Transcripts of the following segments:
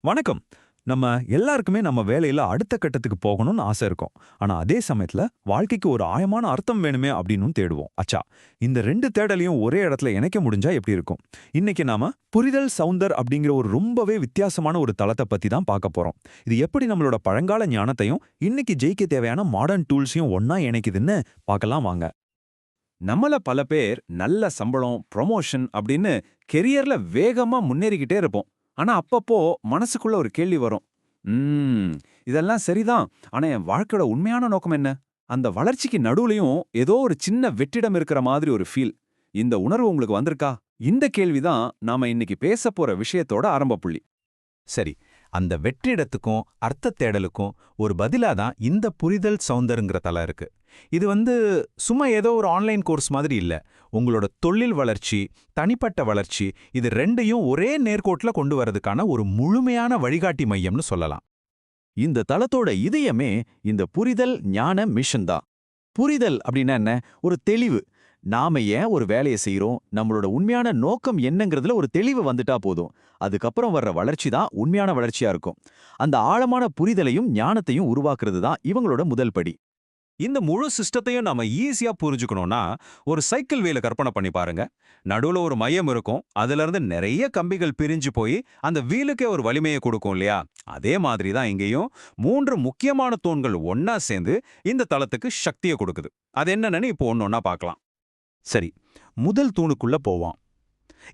வணக்கம். நம்ம எல்லாருக்குமே நம்ம வேலையில அடுத்த கட்டத்துக்கு போகணும்னு ஆசை இருக்கும். ஆனா அதே சமயத்துல வாழ்க்கைக்கு ஒரு ஆழமான அர்த்தம் வேணுமே அப்படின்னு தேடுவோம். அச்சா, இந்த 2 தேடலையும் ஒரே இடத்துல இணைக்க முடிஞ்சா எப்படி இருக்கும்? இன்னைக்கு நாம புரிதல் சவுந்தர் அப்படிங்கிற ஒரு ரொம்பவே வித்தியாசமான ஒரு தளத்தை பத்தி தான் பார்க்க போறோம். இது எப்படி நம்மளோட பழங்கால ஞானத்தையும் இன்னைக்கு ஜெயிக்க தேவையான மாடர்ன் டூல்ஸையும் ஒண்ணா இணைக்குதுன்னு பார்க்கலாம் வாங்க. நம்மள பல பேர் நல்ல சம்பளம், ப்ரொமோஷன் அப்படின்னு கெரியர்ல வேகமா முன்னேறிக்கிட்டே இருப்போம். ஆனா அப்பப்போ மனசுக்குள்ள ஒரு கேள்வி வரும். இதெல்லாம் சரிதான். ஆனா என் வாழ்க்கையோட உண்மையான நோக்கம் என்ன? அந்த வளர்ச்சிக்கு நடுவுலயும் ஏதோ ஒரு சின்ன வெற்றிடம் இருக்கிற மாதிரி ஒரு ஃபீல். இந்த உணர்வு உங்களுக்கு வந்திருக்கா? இந்த கேள்விதான் நாம இன்னைக்கு பேச போற விஷயத்தோட ஆரம்ப புள்ளி. சரி, அந்த வெற்றிடத்துக்கும் அர்த்த தேடலுக்கும் ஒரு பதிலா தான் இந்த புரிதல் சௌந்தர்ங்கிற தலை இருக்கு. இது சும்மா ஏதோ ஒரு ஆன்லைன் கோர்ஸ் மாதிரி இல்ல. உங்களோட தொழில் வளர்ச்சி, தனிப்பட்ட வளர்ச்சி, இது ரெண்டையும் ஒரே நேர்கோட்டுல கொண்டு வரதுக்கான ஒரு முழுமையான வழிகாட்டி மையம்னு சொல்லலாம். இந்த தளத்தோட இதயமே இந்த புரிதல் ஞான மிஷன் தான். புரிதல் அப்படின்னா என்ன? ஒரு தெளிவு. நாம ஏன் ஒரு வேலையை செய்யறோம், நம்மளோட உண்மையான நோக்கம் என்னங்கிறதுல ஒரு தெளிவு வந்துட்டா போதும். அதுக்கப்புறம் வர்ற வளர்ச்சி தான் உண்மையான வளர்ச்சியா இருக்கும். அந்த ஆழமான புரிதலையும் ஞானத்தையும் உருவாக்குறது தான் இவங்களோட முதல் படி. இந்த முழு சிஸ்டத்தையும் நாம ஈஸியா புரிஞ்சுக்கணும்னா ஒரு சைக்கிள் வீல கற்பனை பண்ணி பாருங்க. நடுவுல ஒரு மையம் இருக்கும். அதுல இருந்து நிறைய கம்பிகள் பிரிஞ்சு போய் அந்த வீலுக்கே ஒரு வலிமையை கொடுக்கும் இல்லையா? அதே மாதிரி தான் இங்கேயும் 3 முக்கியமான தூண்கள் ஒன்னா சேர்ந்து இந்த தளத்துக்கு சக்தியை கொடுக்குது. அது என்னன்னு இப்போ ஒன்னொன்னா பார்க்கலாம். சரி, முதல் தூணுக்குள்ள போவோம்.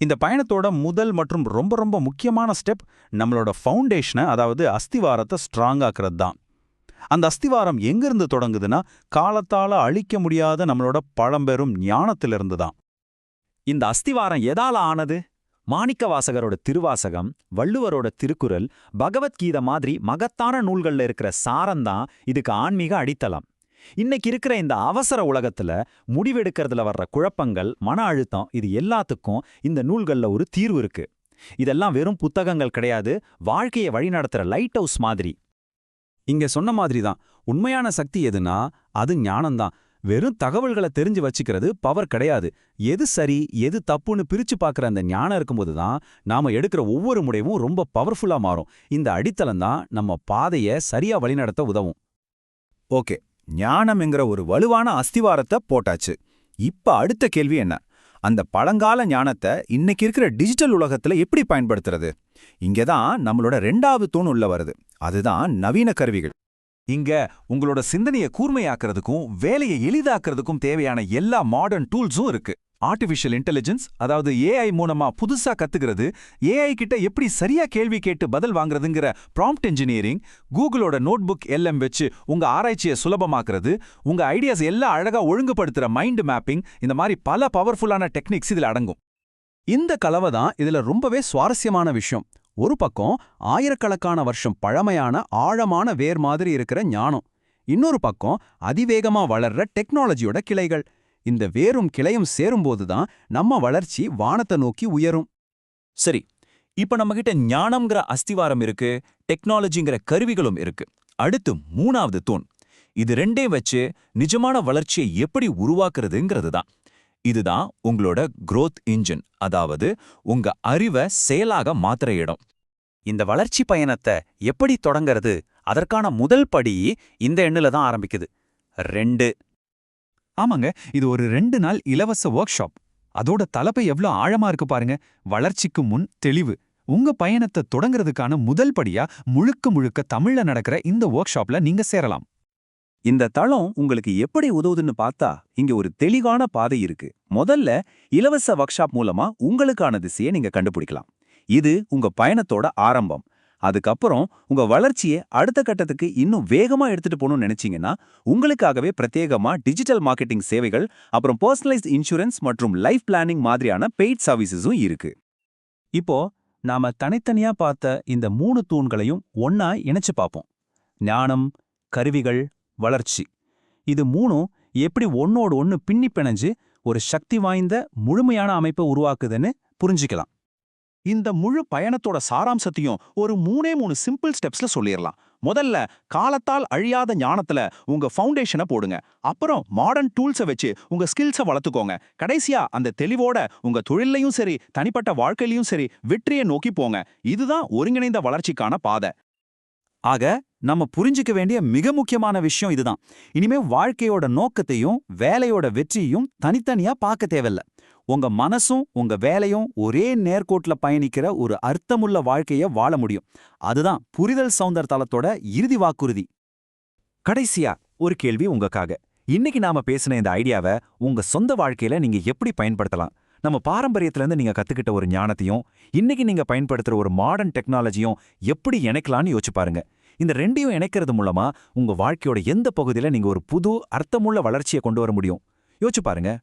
இந்த பயணத்தோட முதல் மற்றும் ரொம்ப ரொம்ப முக்கியமான ஸ்டெப் நம்மளோட ஃபவுண்டேஷனை, அதாவது அஸ்திவாரத்தை ஸ்ட்ராங் ஆக்குறது தான். அந்த அஸ்திவாரம் எங்கிருந்து தொடங்குதுன்னா, காலத்தால அழிக்க முடியாத நம்மளோட பழம்பெரும் ஞானத்திலிருந்து தான். இந்த அஸ்திவாரம் எதால ஆனது? மாணிக்க வாசகரோட திருவாசகம், வள்ளுவரோட திருக்குறள், பகவத்கீதை மாதிரி மகத்தான நூல்கள்ல இருக்கிற சாரம்தான் இதுக்கு ஆன்மீக அடித்தளம். இன்னைக்கு இருக்கிற இந்த அவசர உலகத்துல முடிவெடுக்கிறதுல வர்ற குழப்பங்கள், மன அழுத்தம், இது எல்லாத்துக்கும் இந்த நூல்கள்ல ஒரு தீர்வு இருக்கு. இதெல்லாம் வெறும் புத்தகங்கள் கிடையாது, வாழ்க்கையை வழிநடத்துற லைட் ஹவுஸ் மாதிரி. இங்க சொன்ன மாதிரி தான். உண்மையான சக்தி எதுனா அது ஞானம்தான். வெறும் தகவல்களை தெரிஞ்சு வச்சுக்கிறது பவர் கிடையாது. எது சரி எது தப்புன்னு பிரிச்சு பார்க்குற அந்த ஞானம் இருக்கும்போது தான் நாம எடுக்கிற ஒவ்வொரு முடிவும் ரொம்ப பவர்ஃபுல்லா மாறும். இந்த அடித்தளம் தான் நம்ம பாதையை சரியா வழிநடத்த உதவும். ஓகே, ஞானம்ங்கிற ஒரு வலுவான அஸ்திவாரத்தை போட்டாச்சு. இப்ப அடுத்த கேள்வி என்ன? அந்த பழங்கால ஞானத்தை இன்னைக்கு இருக்கிற டிஜிட்டல் உலகத்துல எப்படி பயன்படுத்துறது? இங்கதான் நம்மளோட 2வது தூண் உள்ள வருது. அதுதான் நவீன கருவிகள். இங்க உங்களோட சிந்தனையை கூர்மையாக்குறதுக்கும் வேலையை எளிதாக்குறதுக்கும் தேவையான எல்லா மாடர்ன் டூல்ஸும் இருக்கு. ஆர்டிஃபிஷியல் இன்டெலிஜென்ஸ், அதாவது ஏஐ மூலமா புதுசா கத்துக்கிறது, ஏஐ கிட்ட எப்படி சரியா கேள்வி கேட்டு பதில் வாங்குறதுங்கிற ப்ராம்ப்ட் இன்ஜினியரிங், கூகுளோட நோட்புக் எல்எம் வச்சு உங்க ஆராய்ச்சியை சுலபமாக்குறது, உங்க ஐடியாஸ் எல்லாம் அழகா ஒழுங்குபடுத்துற மைண்ட் மேப்பிங், இந்த மாதிரி பல பவர்ஃபுல்லான டெக்னிக்ஸ் இதுல அடங்கும். இந்த கலவை தான் இதுல ரொம்பவே சுவாரஸ்யமான விஷயம். ஒரு பக்கம் ஆயிரக்கணக்கான வருஷம் பழமையான ஆழமான வேர் மாதிரி இருக்கிற ஞானம், இன்னொரு பக்கம் அதிவேகமா வளர்ற டெக்னாலஜியோட கிளைகள். இந்த வேரும் கிளையும் சேரும்போது தான் நம்ம வளர்ச்சி வானத்தை நோக்கி உயரும். சரி, இப்ப நம்மகிட்ட ஞானம்ங்கிற அஸ்திவாரம் இருக்கு, டெக்னாலஜிங்கிற கருவிகளும் இருக்கு. அடுத்து 3வது தூண். இது ரெண்டே வச்சு நிஜமான வளர்ச்சியை எப்படி உருவாக்குறதுங்கிறது தான். இதுதான் உங்களோட growth இன்ஜின், அதாவது உங்க அறிவை செயலாக மாத்துற இடம். இந்த வளர்ச்சி பயணத்தை எப்படி தொடங்கிறது? அதற்கான முதல் படி இந்த எண்ணுல தான் ஆரம்பிக்குது. 2. ஆமாங்க, இது ஒரு 2 நாள் இலவச ஒர்க் ஷாப். அதோட தலைப்பு எவ்வளோ ஆழமா இருக்கு பாருங்க. வளர்ச்சிக்கு முன் தெளிவு. உங்க பயணத்தை தொடங்குறதுக்கான முதல் படியா முழுக்க முழுக்க தமிழ்ல நடக்கிற இந்த ஒர்க் ஷாப்ல நீங்க சேரலாம். இந்த தளம் உங்களுக்கு எப்படி உதவுதுன்னு பார்த்தா, இங்க ஒரு தெளிவான பாதை இருக்கு. முதல்ல இலவச ஒர்க் ஷாப் மூலமா உங்களுக்கான திசையை நீங்க கண்டுபிடிக்கலாம். இது உங்க பயணத்தோட ஆரம்பம். அதுக்கப்புறம் உங்க வளர்ச்சியை அடுத்த கட்டத்துக்கு இன்னும் வேகமா எடுத்துட்டு போகணும்னு நினைச்சீங்கன்னா, உங்களுக்காகவே பிரத்யேகமா டிஜிட்டல் மார்க்கெட்டிங் சேவைகள், அப்புறம் பர்சனலைஸ்ட் இன்சூரன்ஸ் மற்றும் லைஃப் பிளானிங் மாதிரியான பெய்ட் சர்வீசஸும் இருக்கு. இப்போ நாம தனித்தனியா பார்த்த இந்த 3 தூண்களையும் ஒன்னா இணைச்சு பார்ப்போம். ஞானம், கருவிகள், வளர்ச்சி. இது 3ம் எப்படி ஒன்னோடு ஒன்னு பின்னி பிணைஞ்சு ஒரு சக்தி வாய்ந்த முழுமையான அமைப்பை உருவாக்குதுன்னு புரிஞ்சுக்கலாம். இந்த முழு பயணத்தோட சாராம்சத்தையும் ஒரு 3 சிம்பிள் ஸ்டெப்ஸ்ல சொல்லிடலாம். முதல்ல காலத்தால் அழியாத ஞானத்துல உங்க ஃபவுண்டேஷனை போடுங்க. அப்புறம் மாடர்ன் டூல்ஸை வச்சு உங்க ஸ்கில்ஸை வளர்த்துக்கோங்க. கடைசியா அந்த தெளிவோட உங்க தொழிலையும் சரி தனிப்பட்ட வாழ்க்கையிலையும் சரி வெற்றியை நோக்கி போங்க. இதுதான் ஒருங்கிணைந்த வளர்ச்சிக்கான பாதை. ஆக நம்ம புரிஞ்சுக்க வேண்டிய மிக முக்கியமான விஷயம் இதுதான். இனிமே வாழ்க்கையோட நோக்கத்தையும் வேலையோட வெற்றியும் தனித்தனியா பார்க்க தேவையில்ல. உங்க மனசும் உங்க வேலையும் ஒரே நேர்கோட்டுல பயணிக்கிற ஒரு அர்த்தமுள்ள வாழ்க்கைய வாழ முடியும். அதுதான் புரிதல் சௌந்தர் தளத்தோட இறுதி வாக்குறுதி. கடைசியா ஒரு கேள்வி உங்களுக்காக. இன்னைக்கு நாம பேசின இந்த ஐடியாவை உங்க சொந்த வாழ்க்கையில நீங்க எப்படி பயன்படுத்தலாம்? நம்ம பாரம்பரியத்திலிருந்து நீங்க கத்துக்கிட்ட ஒரு ஞானத்தையும் இன்னைக்கு நீங்க பயன்படுத்துற ஒரு மாடர்ன் டெக்னாலஜியும் எப்படி இணைக்கலாம்னு யோசிச்சு பாருங்க. இந்த ரெண்டையும் இணைக்கிறது மூலமா உங்க வாழ்க்கையோட எந்த பகுதியில நீங்க ஒரு புது அர்த்தமுள்ள வளர்ச்சியை கொண்டு வர முடியும்? யோசிச்சு பாருங்க.